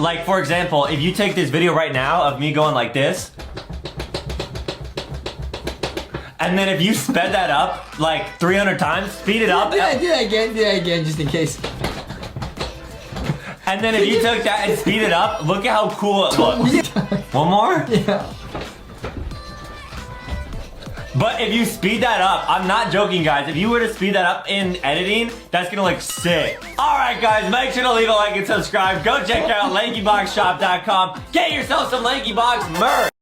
Like, for example, if you take this video right now of me going like this, and then if you sped that up like 300 times, speed it up. Do that again, just in case. And then if you took that and speed it up, look at how cool it looks. One more? Yeah. But if you speed that up, I'm not joking, guys. If you were to speed that up in editing, that's gonna look sick. All right, guys, make sure to leave a like and subscribe. Go check out LankyBoxShop.com. Get yourself some LankyBox merch.